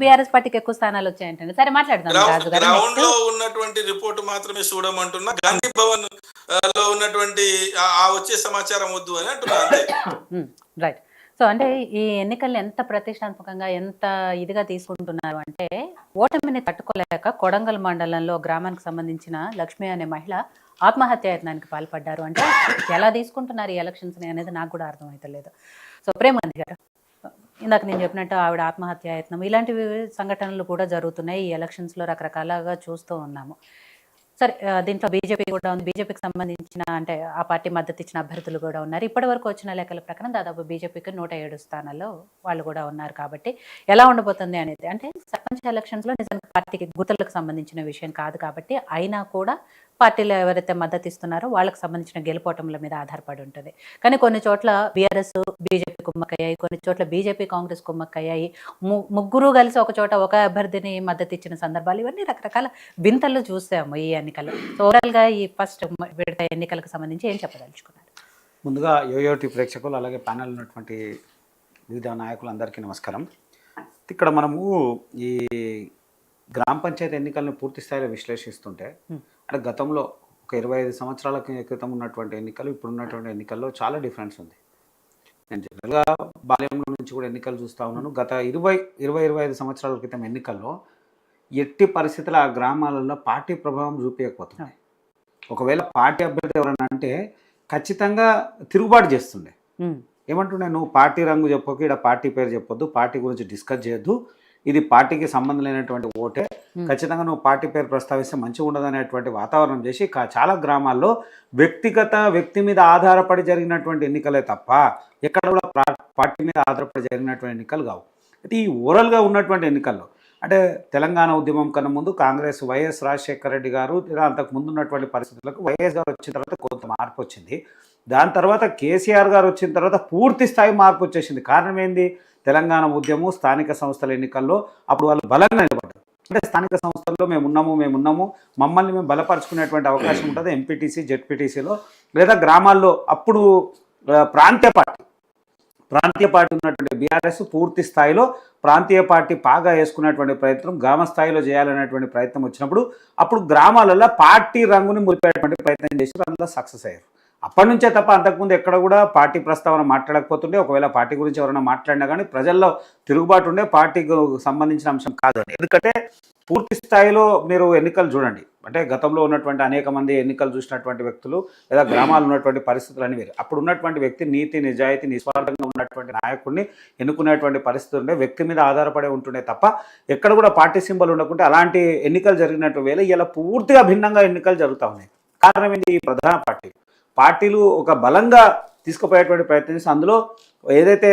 BRS పార్టీకి ఎక్కువ స్థానాలు వచ్చాయంటే సరే మాట్లాడదాం రాజు గారు. గ్రౌండ్ లో ఉన్నటువంటి రిపోర్ట్ మాత్రమే చూడమంటున్నా, గాంధీ భవన్ లో ఉన్నటువంటి ఆ వచ్చే సమాచారం వద్దు అని అంటున్నా అంతే. రైట్. సో అంటే ఈ ఎన్నికల్ని ఎంత ప్రతిష్టాత్మకంగా ఎంత ఇదిగా తీసుకుంటున్నారు అంటే, ఓటమిని తట్టుకోలేక కొడంగల్ మండలంలో గ్రామానికి సంబంధించిన లక్ష్మి అనే మహిళ ఆత్మహత్యాయత్నానికి పాల్పడ్డారు. అంటే ఎలా తీసుకుంటున్నారు ఈ ఎలక్షన్స్ని అనేది నాకు కూడా అర్థమవుతలేదు. సో ప్రేమానంద్ గారు, ఇందాక నేను చెప్పినట్టు ఆవిడ ఆత్మహత్యాయత్నం ఇలాంటివి సంఘటనలు కూడా జరుగుతున్నాయి ఈ ఎలక్షన్స్లో, రకరకాలుగా చూస్తూ ఉన్నాము. సరే, దీంట్లో బీజేపీ కూడా ఉంది. బీజేపీకి సంబంధించిన అంటే ఆ పార్టీ మద్దతు ఇచ్చిన అభ్యర్థులు కూడా ఉన్నారు. ఇప్పటి వరకు వచ్చిన లెక్కల ప్రకారం దాదాపు బీజేపీకి 107 స్థానాల్లో వాళ్ళు కూడా ఉన్నారు. కాబట్టి ఎలా ఉండబోతుంది అనేది అంటే సర్పంచ్ ఎలక్షన్స్లో నిజానికి పార్టీకి గుర్తులకు సంబంధించిన విషయం కాదు కాబట్టి, అయినా కూడా పార్టీలు ఎవరైతే మద్దతు ఇస్తున్నారో వాళ్ళకి సంబంధించిన గెలుపోటముల మీద ఆధారపడి ఉంటుంది. కానీ కొన్ని చోట్ల బీఆర్ఎస్ బీజేపీ కుమ్మక్కయ్యాయి, కొన్ని చోట్ల బీజేపీ కాంగ్రెస్ కుమ్మక్కయ్యాయి, ముగ్గురు కలిసి ఒక చోట ఒక అభ్యర్థిని మద్దతు ఇచ్చిన సందర్భాలు ఇవన్నీ రకరకాల వింతలు చూసాము ఈ ఎన్నికల్లో. సో ఓవరాల్గా ఈ ఫస్ట్ విడత ఎన్నికలకు సంబంధించి ఏం చెప్పదలుచుకున్నారు? ముందుగా యోయోటి ప్రేక్షకులు అలాగే ప్యానల్ ఉన్నటువంటి వివిధ నాయకులందరికీ నమస్కారం. ఇక్కడ మనము ఈ గ్రామ పంచాయతీ ఎన్నికలను పూర్తి స్థాయిలో విశ్లేషిస్తుంటే అంటే గతంలో ఒక 25 సంవత్సరాల క్రితం ఉన్నటువంటి ఎన్నికలు ఇప్పుడు ఉన్నటువంటి ఎన్నికల్లో చాలా డిఫరెన్స్ ఉంది. నేను జనరల్గా బాల్యంలో నుంచి కూడా ఎన్నికలు చూస్తూ ఉన్నాను. గత 25 సంవత్సరాల క్రితం ఎన్నికల్లో ఎట్టి పరిస్థితుల ఆ గ్రామాలలో పార్టీ ప్రభావం చూపించకపోతున్నాయి. ఒకవేళ పార్టీ అభ్యర్థి ఎవరన్నా అంటే ఖచ్చితంగా తిరుగుబాటు చేస్తుండే. ఏమంటుండే, నువ్వు పార్టీ రంగు చెప్పకు, ఇక్కడ పార్టీ పేరు చెప్పొద్దు, పార్టీ గురించి డిస్కస్ చేయొద్దు, ఇది పార్టీకి సంబంధం లేనటువంటి ఓటే, ఖచ్చితంగా నువ్వు పార్టీ పేరు ప్రస్తావిస్తే మంచిగా ఉండదు అనేటువంటి వాతావరణం చేసి చాలా గ్రామాల్లో వ్యక్తి మీద ఆధారపడి జరిగినటువంటి ఎన్నికలే తప్ప ఎక్కడ కూడా పార్టీ మీద ఆధారపడి జరిగినటువంటి ఎన్నికలు కావు. అయితే ఈ ఓవరాల్గా ఉన్నటువంటి ఎన్నికల్లో అంటే తెలంగాణ ఉద్యమం కన్నా ముందు కాంగ్రెస్ వైఎస్ రాజశేఖర రెడ్డి గారు అంతకు ముందు ఉన్నటువంటి పరిస్థితులకు వైఎస్ గారు వచ్చిన తర్వాత కొంత మార్పు వచ్చింది. దాని తర్వాత కేసీఆర్ గారు వచ్చిన తర్వాత పూర్తి స్థాయి మార్పు వచ్చేసింది. కారణం ఏంది? తెలంగాణ ఉద్యమం స్థానిక సంస్థల ఎన్నికల్లో అప్పుడు వాళ్ళు బలంగా నిలబడ్డారు. అంటే స్థానిక సంస్థల్లో మేము ఉన్నాము, మమ్మల్ని మేము బలపరుచుకునేటువంటి అవకాశం ఉంటుంది ఎంపీటీసీ జెడ్పీటీసీలో, లేదా గ్రామాల్లో అప్పుడు ప్రాంతీయ పార్టీ ఉన్నటువంటి బీఆర్ఎస్ పూర్తి స్థాయిలో ప్రాంతీయ పార్టీ పాగా వేసుకునేటువంటి ప్రయత్నం గ్రామ స్థాయిలో చేయాలనేటువంటి ప్రయత్నం వచ్చినప్పుడు అప్పుడు గ్రామాలలో పార్టీ రంగుని మురిపేటువంటి ప్రయత్నం చేసి అందులో సక్సెస్ అయ్యారు. అప్పటి నుంచే తప్ప అంతకుముందు ఎక్కడ కూడా పార్టీ ప్రస్తావన మాట్లాడకపోతుండే. ఒకవేళ పార్టీ గురించి ఎవరైనా మాట్లాడినా కానీ ప్రజల్లో తిరుగుబాటు ఉండే, పార్టీకి సంబంధించిన అంశం కాదు. ఎందుకంటే పూర్తి స్థాయిలో మీరు ఎన్నికలు చూడండి, అంటే గతంలో ఉన్నటువంటి అనేక మంది ఎన్నికలు చూసినటువంటి వ్యక్తులు లేదా గ్రామాలు ఉన్నటువంటి పరిస్థితులు అని వేరు. అప్పుడు ఉన్నటువంటి వ్యక్తి నీతి నిజాయితీ నిస్వార్థంగా ఉన్నటువంటి నాయకుడిని ఎన్నుకునేటువంటి పరిస్థితి ఉండే, వ్యక్తి మీద ఆధారపడే ఉంటుండే తప్ప ఎక్కడ కూడా పార్టీ సింబల్ ఉండకుంటే అలాంటి ఎన్నికలు జరిగినట్టు వేళ ఇలా పూర్తిగా భిన్నంగా ఎన్నికలు జరుగుతూ ఉన్నాయి. కారణం ఏంటి? ఈ ప్రధాన పార్టీలు ఒక బలంగా తీసుకుపోయేటువంటి ప్రయత్నం చేసి అందులో ఏదైతే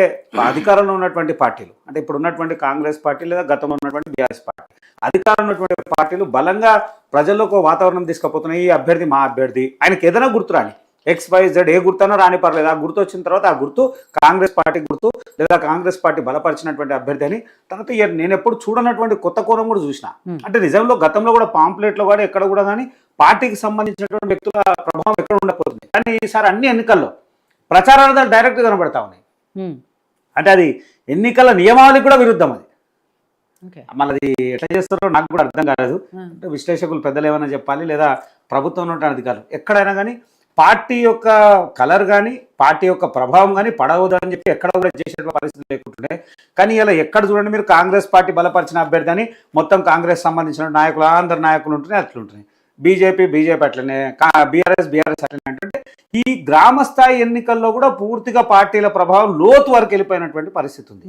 అధికారంలో ఉన్నటువంటి పార్టీలు అంటే ఇప్పుడు ఉన్నటువంటి కాంగ్రెస్ పార్టీ లేదా గతంలో ఉన్నటువంటి బీఆర్ఎస్ పార్టీ, అధికారంలో ఉన్నటువంటి పార్టీలు బలంగా ప్రజల్లోకి వాతావరణం తీసుకుపోతున్నాయి. ఈ అభ్యర్థి మా అభ్యర్థి, ఆయనకి ఏదైనా గుర్తు రాని XYZ ఏ గుర్తన్నా రాని పర్లేదు, ఆ గుర్తు వచ్చిన తర్వాత ఆ గుర్తు కాంగ్రెస్ పార్టీ గుర్తు లేదా కాంగ్రెస్ పార్టీ బలపరిచినటువంటి అభ్యర్థి అని. తర్వాత నేను ఎప్పుడు చూడనటువంటి కొత్త కోణం కూడా చూసిన. అంటే నిజంలో గతంలో కూడా పాంప్లెట్లో కూడా ఎక్కడ కూడా కానీ పార్టీకి సంబంధించినటువంటి వ్యక్తుల ప్రభావం ఎక్కడ ఉండకపోతుంది. కానీ ఈసారి అన్ని ఎన్నికల్లో ప్రచారాలు డైరెక్ట్ కనబడతా ఉన్నాయి. అంటే అది ఎన్నికల నియమావళికి కూడా విరుద్ధం. అది మళ్ళీ ఎట్లా చేస్తారో నాకు కూడా అర్థం కాలేదు. అంటే విశ్లేషకులు పెద్దలు ఏమైనా చెప్పాలి లేదా ప్రభుత్వంలో ఉన్న అధికారులు ఎక్కడైనా కానీ పార్టీ యొక్క కలర్ కానీ పార్టీ యొక్క ప్రభావం కానీ పడవద్దు అని చెప్పి ఎక్కడ కూడా చేసే పరిస్థితి లేకుంటుండే. కానీ ఇలా ఎక్కడ చూడండి మీరు కాంగ్రెస్ పార్టీ బలపరిచిన అభ్యర్థి అని మొత్తం కాంగ్రెస్ సంబంధించిన నాయకులు అందరు నాయకులు ఉంటున్నాయి, అట్లుంటున్నాయి. బీజేపీ అట్లనే, బీఆర్ఎస్ అట్లనే. అంటే ఈ గ్రామ స్థాయి ఎన్నికల్లో కూడా పూర్తిగా పార్టీల ప్రభావం లోతు వరకు వెళ్ళిపోయినటువంటి పరిస్థితి ఉంది.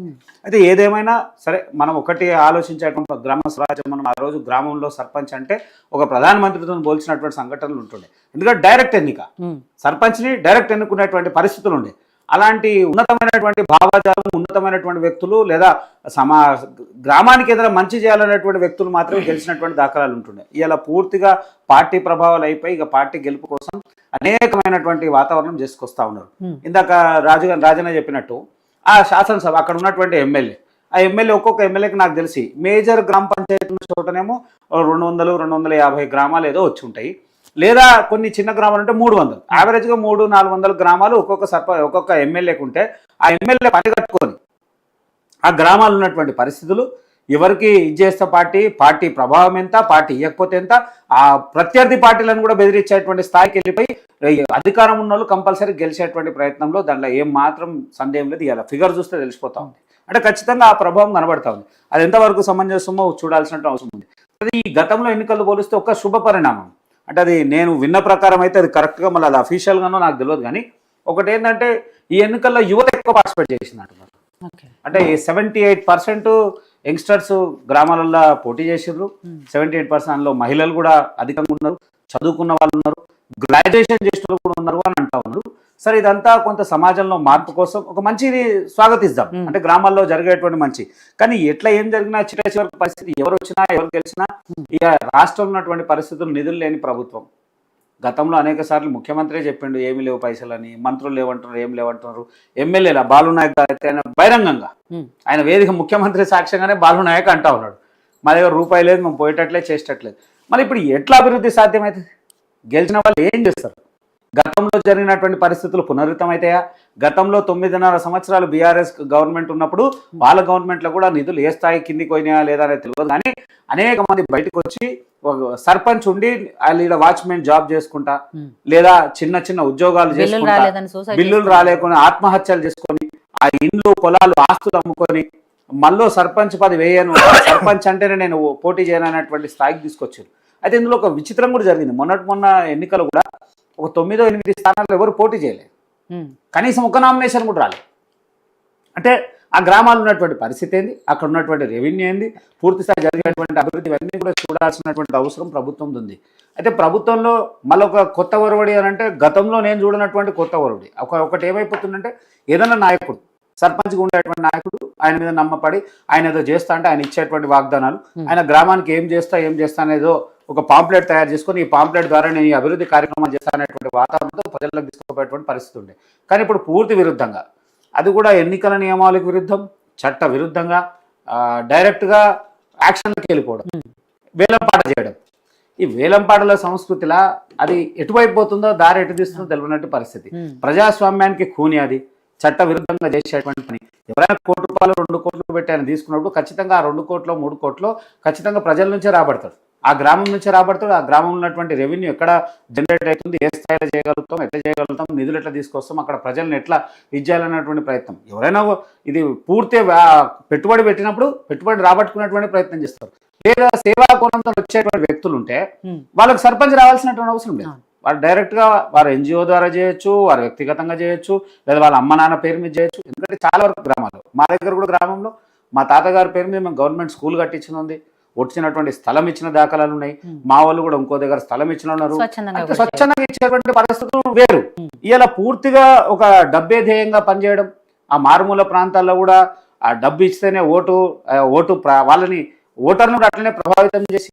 అయితే ఏదేమైనా సరే మనం ఒకటి ఆలోచించేటువంటి గ్రామ స్వరాజ్యం, మనం ఆ రోజు గ్రామంలో సర్పంచ్ అంటే ఒక ప్రధానమంత్రితో పోల్చినటువంటి సంఘటనలు ఉంటుండే. ఎందుకంటే డైరెక్ట్ ఎన్నిక, సర్పంచ్ని డైరెక్ట్ ఎన్నుకునేటువంటి పరిస్థితులు ఉండే. అలాంటి ఉన్నతమైనటువంటి భావజాలం ఉన్నతమైనటువంటి వ్యక్తులు లేదా గ్రామానికి ఏదైనా మంచి చేయాలనేటువంటి వ్యక్తులు మాత్రమే గెలిచినటువంటి దాఖలాలు ఉంటుండే. ఇలా పూర్తిగా పార్టీ ప్రభావాలు అయిపోయి ఇక పార్టీ గెలుపు కోసం అనేకమైనటువంటి వాతావరణం చేసుకొస్తా ఉన్నారు. ఇందాక రాజన్న చెప్పినట్టు ఆ శాసనసభ అక్కడ ఉన్నటువంటి ఎమ్మెల్యే ఒక్కొక్క ఎమ్మెల్యేకి నాకు తెలిసి మేజర్ గ్రామ పంచాయతీ చోటనేమో 200-250 గ్రామాలు ఏదో వచ్చి ఉంటాయి, లేదా కొన్ని చిన్న గ్రామాలు ఉంటే 300, యావరేజ్గా 300-400 గ్రామాలు ఒక్కొక్క ఎమ్మెల్యేకి ఉంటే ఆ ఎమ్మెల్యే పని కట్టుకొని ఆ గ్రామాలు ఉన్నటువంటి పరిస్థితులు ఎవరికి ఇచ్చేస్తే పార్టీ ప్రభావం ఎంత, పార్టీ ఇవ్వకపోతే ఎంత, ఆ ప్రత్యర్థి పార్టీలను కూడా బెదిరించేటువంటి స్థాయికి వెళ్ళిపోయి అధికారం ఉన్న వాళ్ళు కంపల్సరీ గెలిచేటువంటి ప్రయత్నంలో దాంట్లో ఏం మాత్రం సందేహం లేదు. ఇలా ఫిగర్ చూస్తే తెలిసిపోతా ఉంది. అంటే ఖచ్చితంగా ఆ ప్రభావం కనబడతా ఉంది. అది ఎంతవరకు సమంజసమో చూడాల్సిన అవసరం ఉంది. అది ఈ గతంలో ఎన్నికలు పోలిస్తే ఒక శుభ పరిణామం. అంటే అది నేను విన్న ప్రకారం అయితే అది కరెక్ట్గా మళ్ళీ అది అఫీషియల్గానో నాకు తెలియదు. కానీ ఒకటి ఏంటంటే ఈ ఎన్నికల్లో యువత ఎక్కువ పార్టిసిపేట్ చేసింది అంటున్నారు. అంటే 78% యంగ్స్టర్స్ గ్రామాలలో పోటీ చేసిర్రు. 78% అందులో మహిళలు కూడా అధికంగా ఉన్నారు, చదువుకున్న వాళ్ళు ఉన్నారు, గ్రాడ్యుయేషన్ చేసిన వాళ్ళు కూడా ఉన్నారు అని అంటా ఉన్నారు. సరే, ఇదంతా కొంత సమాజంలో మార్పు కోసం ఒక మంచిది స్వాగతిస్తాం. అంటే గ్రామాల్లో జరిగేటువంటి మంచి. కానీ ఎట్లా ఏం జరిగినా చివరి పరిస్థితి ఎవరు వచ్చినా ఎవరు గెలిచినా ఇక రాష్ట్రంలో ఉన్నటువంటి పరిస్థితులు నిధులు లేని ప్రభుత్వం. గతంలో అనేక సార్లు ముఖ్యమంత్రి చెప్పిండు ఏమి లేవు పైసలని, మంత్రులు లేవంటున్నారు, ఏం లేవంటున్నారు. ఎమ్మెల్యేల బాలు నాయక్ అయితే ఆయన బహిరంగంగా ఆయన వేదిక ముఖ్యమంత్రి సాక్ష్యంగానే బాలు నాయక్ అంటా ఉన్నాడు, మా దగ్గర రూపాయి లేదు, మేము పోయేటట్లే చేసేటట్లేదు. మరి ఇప్పుడు ఎట్లా అభివృద్ధి సాధ్యమవుతుంది? గెలిచిన వాళ్ళు ఏం చేస్తారు? గతంలో జరిగినటువంటి పరిస్థితులు పునరుద్ధం అవుతాయా? గతంలో 9.5 సంవత్సరాలు బీఆర్ఎస్ గవర్నమెంట్ ఉన్నప్పుడు వాళ్ళ గవర్నమెంట్లో కూడా నిధులు ఏ స్థాయి కిందికి పోయినాయా లేదా అనేది తెలియదు. కానీ అనేక మంది బయటకు వచ్చి సర్పంచ్ ఉండి వాళ్ళ వాచ్మెన్ జాబ్ చేసుకుంటా లేదా చిన్న చిన్న ఉద్యోగాలు చేసుకుంటా, బిల్లులు రాలేకుండా ఆత్మహత్యలు చేసుకొని ఆ ఇండ్లు పొలాలు ఆస్తులు అమ్ముకొని మళ్ళీ సర్పంచ్ పది వేయను, సర్పంచ్ అంటేనే నేను పోటీ చేయను అనేటువంటి స్థాయికి తీసుకొచ్చారు. అయితే ఇందులో ఒక విచిత్రం కూడా జరిగింది. మొన్న ఎన్నికలు కూడా ఒక 9-8 స్థానాల్లో ఎవరు పోటీ చేయలేదు. కనీసం ఒక నామినేషన్ కూడా రాలేదు. అంటే ఆ గ్రామాల్లో ఉన్నటువంటి పరిస్థితి ఏంది, అక్కడ ఉన్నటువంటి రెవెన్యూ ఏంది, పూర్తిస్థాయి జరిగేటువంటి అభివృద్ధి ఇవన్నీ కూడా చూడాల్సినటువంటి అవసరం ప్రభుత్వం ఉంది. అయితే ప్రభుత్వంలో మళ్ళీ ఒక కొత్త ఒరవడి అని అంటే గతంలో నేను చూడనటువంటి కొత్త ఒరవడి. ఒకటి ఏమైపోతుందంటే ఏదైనా నాయకుడు సర్పంచ్గా ఉండేటువంటి నాయకుడు ఆయన మీద నమ్మపడి ఆయన ఏదో చేస్తా అంటే ఆయన ఇచ్చేటువంటి వాగ్దానాలు, ఆయన గ్రామానికి ఏం చేస్తా అనేదో ఒక పాంప్లెట్ తయారు చేసుకొని ఈ పాంప్లెట్ ద్వారా నేను ఈ అభివృద్ధి కార్యక్రమాలు చేస్తాననేటువంటి వాతావరణంతో ప్రజలకు తీసుకుపోయేటువంటి పరిస్థితి ఉండే. కానీ ఇప్పుడు పూర్తి విరుద్ధంగా, అది కూడా ఎన్నికల నియమాలకు విరుద్ధం, చట్ట విరుద్ధంగా డైరెక్ట్గా యాక్షన్లకు వెళ్ళిపోవడం, వేలంపాట చేయడం. ఈ వేలంపాటల సంస్కృతిలా అది ఎటువైపు పోతుందో దారి ఎటు తీస్తుందో తెలియనట్టు పరిస్థితి. ప్రజాస్వామ్యానికి ఖూని అది, చట్ట విరుద్ధంగా చేసేటువంటి పని. ఎవరైనా ₹1 2 కోట్లు పెట్టి ఆయన తీసుకున్నప్పుడు ఖచ్చితంగా ఆ 2 కోట్లో 3 కోట్లో ఖచ్చితంగా ప్రజల నుంచే రాబడతాడు, ఆ గ్రామం నుంచే రాబడతాడు. ఆ గ్రామంలో ఉన్నటువంటి రెవెన్యూ ఎక్కడ జనరేట్ అవుతుంది, ఏ స్థాయిలో చేయగలుగుతాం, ఎట్లా చేయగలుగుతాం, నిధులు ఎట్లా తీసుకొస్తాం, అక్కడ ప్రజలను ఎట్లా ఇచ్చేయాలన్నటువంటి ప్రయత్నం. ఎవరైనా ఇది పూర్తి పెట్టుబడి పెట్టినప్పుడు పెట్టుబడి రాబట్టుకునేటువంటి ప్రయత్నం చేస్తారు. లేదా సేవా కోణంతో వచ్చేటువంటి వ్యక్తులు ఉంటే వాళ్ళకి సర్పంచ్ రావాల్సినటువంటి అవసరం లేదు. వాళ్ళు డైరెక్ట్గా వారు ఎన్జిఓ ద్వారా చేయొచ్చు, వారు వ్యక్తిగతంగా చేయొచ్చు, లేదా వాళ్ళ అమ్మ నాన్న పేరు మీద చేయొచ్చు. ఎందుకంటే చాలా వరకు గ్రామాలు, మా దగ్గర కూడా గ్రామంలో మా తాతగారి పేరు మీద మేము గవర్నమెంట్ స్కూల్ కట్టించిన ఉంది, వచ్చినటువంటి స్థలం ఇచ్చిన దాఖలాలు ఉన్నాయి. మా వాళ్ళు కూడా ఇంకో దగ్గర స్థలం ఇచ్చిన ఉన్నారు. స్వచ్ఛందంగా ఇచ్చేటువంటి పరిస్థితులు వేరు. ఇలా పూర్తిగా ఒక డబ్బే ధ్యేయంగా పనిచేయడం, ఆ మారుమూల ప్రాంతాల్లో కూడా ఆ డబ్బు ఇస్తేనే ఓటు వాళ్ళని ఓటర్ను కూడా అట్లనే ప్రభావితం చేసి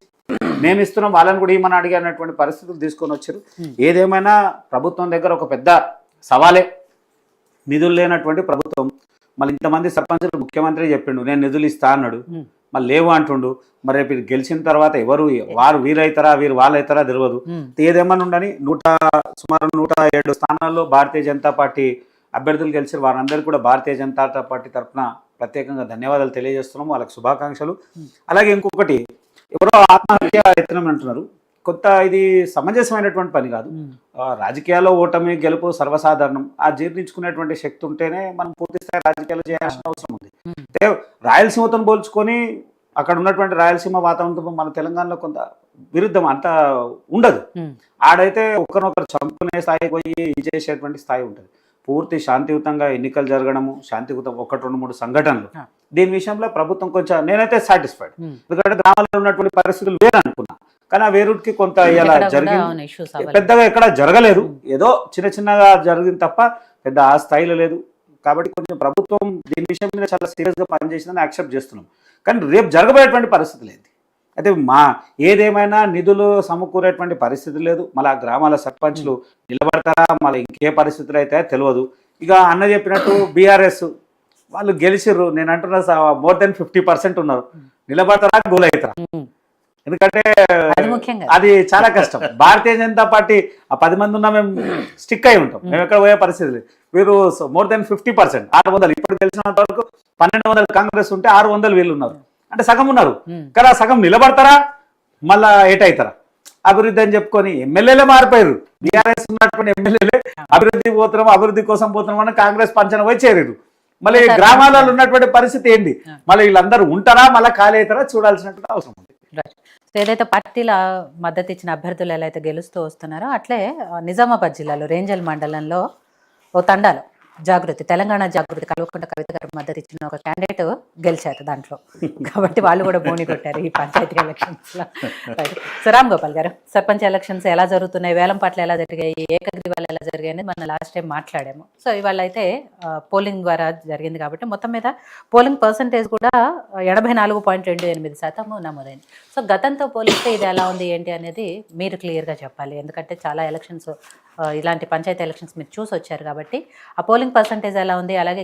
మేము ఇస్తున్నాం వాళ్ళని కూడా ఏమని అడిగినటువంటి పరిస్థితులు తీసుకొని వచ్చారు. ఏదేమైనా ప్రభుత్వం దగ్గర ఒక పెద్ద సవాలే, నిధులు లేనటువంటి ప్రభుత్వం. మళ్ళీ ఇంతమంది సర్పంచులు ముఖ్యమంత్రి చెప్పిండు నేను నిధులు ఇస్తా అన్నాడు, మళ్ళీ లేవు అంటుండు. మరి రేపు గెలిచిన తర్వాత ఎవరు వారు వీరైతారా వీరు వాళ్ళైతారా తెలియదు. ఏదేమన్నా ఉండని సుమారు 107 స్థానాల్లో భారతీయ జనతా పార్టీ అభ్యర్థులు గెలిచారు. వారందరికీ కూడా భారతీయ జనతా పార్టీ తరఫున ప్రత్యేకంగా ధన్యవాదాలు తెలియజేస్తున్నాము, వాళ్ళకి శుభాకాంక్షలు. అలాగే ఇంకొకటి, ఎవరో ఆత్మహత్య యత్నం అంటున్నారు. ఇది సమంజసమైనటువంటి పని కాదు. రాజకీయాల్లో ఓటమి గెలుపు సర్వసాధారణం. ఆ జీర్ణించుకునేటువంటి శక్తి ఉంటేనే మనం పూర్తి స్థాయి రాజకీయాలు చేయాల్సిన అవసరం ఉంది. అంటే రాయలసీమతో పోల్చుకొని అక్కడ ఉన్నటువంటి రాయలసీమ వాతావరణంతో మన తెలంగాణలో కొంత విరుద్ధం అంత ఉండదు. ఆడైతే ఒకరినొకరు చంపుకునే స్థాయి పోయి చేసేటువంటి స్థాయి ఉంటుంది. పూర్తి శాంతియుతంగా ఎన్నికలు జరగడము, శాంతియుతం 1-2-3 సంఘటనలు. దీని విషయంలో ప్రభుత్వం కొంచెం నేనైతే సాటిస్ఫైడ్. ఎందుకంటే గ్రామాల్లో ఉన్నటువంటి పరిస్థితులు వేరే అనుకున్నా, కానీ ఆ వేరుకి కొంత ఇలా జరిగింది. పెద్దగా ఎక్కడ జరగలేదు, ఏదో చిన్నగా జరిగింది తప్ప పెద్ద ఆ స్థాయిలో లేదు. కాబట్టి కొంచెం ప్రభుత్వం దీని విషయం మీద చాలా సీరియస్గా పనిచేసిందని యాక్సెప్ట్ చేస్తున్నాం. కానీ రేపు జరగబోయేటువంటి పరిస్థితులు ఏంటి? అయితే ఏదేమైనా నిధులు సమకూరేటువంటి పరిస్థితి లేదు. మళ్ళీ ఆ గ్రామాల సర్పంచ్లు నిలబడతారా, మళ్ళీ ఇంకే పరిస్థితులు అయితే తెలియదు. ఇక అన్న చెప్పినట్టు బీఆర్ఎస్ వాళ్ళు గెలిచిర్రు, నేను అంటున్నా more than 50% ఉన్నారు. నిలబడతారా, గోల్ అవుతారా? ఎందుకంటే అది చాలా కష్టం. భారతీయ జనతా పార్టీ ఆ 10 మంది ఉన్నా మేము స్టిక్ అయి ఉంటాం, మేము ఎక్కడ పోయే పరిస్థితి. వీరు more than 50%, 600. ఇప్పుడు తెలిసినంత వరకు 1200 కాంగ్రెస్ ఉంటే 600 వీళ్ళు ఉన్నారు. అంటే సగం ఉన్నారు Hmm. కానీ ఆ సగం నిలబడతారా మళ్ళా ఏటవుతారా అభివృద్ధి అని చెప్పుకొని ఎమ్మెల్యేలే మారిపోయారు. బీఆర్ఎస్ ఉన్నటువంటి ఎమ్మెల్యేలే అభివృద్ధి పోతున్నాం అభివృద్ధి కోసం పోతున్నాం అని కాంగ్రెస్ పంచన పోయి చేరేరు. మళ్ళీ గ్రామాలలో ఉన్నటువంటి పరిస్థితి ఏంటి, మళ్ళీ వీళ్ళందరూ ఉంటారా మళ్ళీ ఖాళీ అవుతారా చూడాల్సినటువంటి అవసరం ఉంది. సో ఏదైతే పార్టీల మద్దతు ఇచ్చిన అభ్యర్థులు ఎలా అయితే గెలుస్తూ వస్తున్నారో అట్లే నిజామాబాద్ జిల్లాలో రేంజల్ మండలంలో ఓ తండాలో జాగృతి తెలంగాణ జాగృతి కల్వకుంట్ల కవిత గారు మద్దతు ఇచ్చిన ఒక క్యాండిడేట్ గెలిచారు దాంట్లో. కాబట్టి వాళ్ళు కూడా బోని కొట్టారు ఈ పంచాయతీ ఎలక్షన్స్ లో. సో రామ్ గోపాల్ గారు, సర్పంచ్ ఎలక్షన్స్ ఎలా జరుగుతున్నాయి, వేలంపాట్లు ఎలా జరిగాయి, ఏకగ్రీవాలు ఎలా జరిగాయి అనేది మనం లాస్ట్ టైం మాట్లాడాము. సో ఇవాళ అయితే పోలింగ్ ద్వారా జరిగింది కాబట్టి మొత్తం మీద పోలింగ్ పర్సంటేజ్ కూడా 84.28% నమోదైంది. సో గతంతో పోలిస్తే ఇది ఎలా ఉంది ఏంటి అనేది మీరు క్లియర్గా చెప్పాలి. ఎందుకంటే చాలా ఎలక్షన్స్ ఇలాంటి పంచాయతీ ఎలక్షన్స్ మీరు చూసి వచ్చారు కాబట్టి ఆ పోలింగ్ పర్సంటేజ్ ఎలా ఉంది, అలాగే